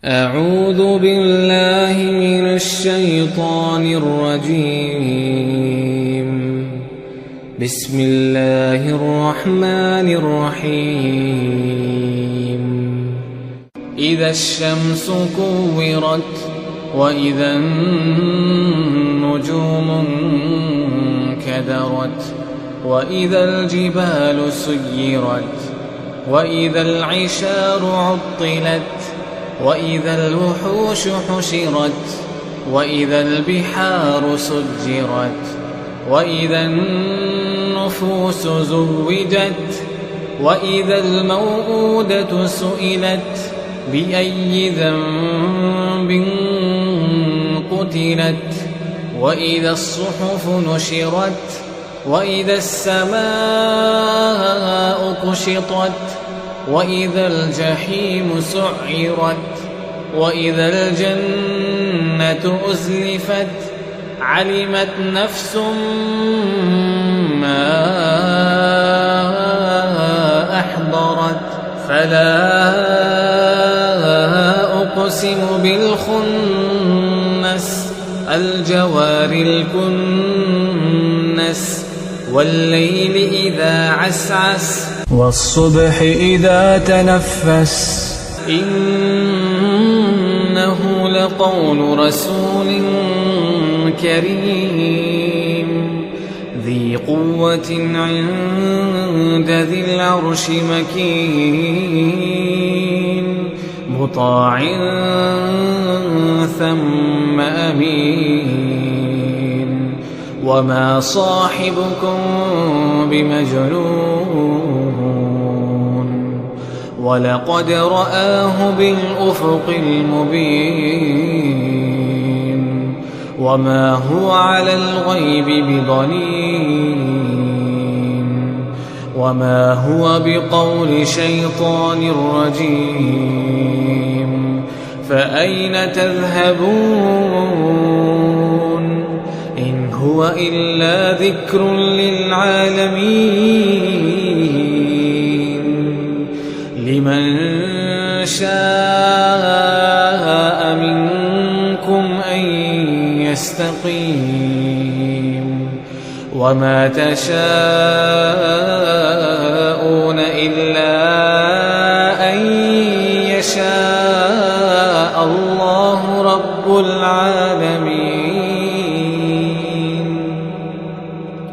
أعوذ بالله من الشيطان الرجيم. بسم الله الرحمن الرحيم. إذا الشمس كورت وإذا النجوم انكدرت وإذا الجبال سيرت وإذا العشار عطلت وإذا الوحوش حشرت وإذا البحار سجرت وإذا النفوس زوجت وإذا الموءودة سئلت بأي ذنب قتلت وإذا الصحف نشرت وإذا السماء كشطت وإذا الجحيم سعرت وإذا الجنة أزلفت علمت نفس ما أحضرت فلا أقسم بالخنس الجوار الكنس والليل إذا عسعس والصبح إذا تنفس إنه لقول رسول كريم ذي قوة عند ذي العرش مكين مطاع ثم أمين وما صاحبكم بمجنون ولقد رآه بالأفق المبين وما هو على الغيب بضنين وما هو بقول شيطان رجيم فأين تذهبون إن هو إلا ذكر للعالمين لمن شاء منكم أن يستقيم وما تشاءون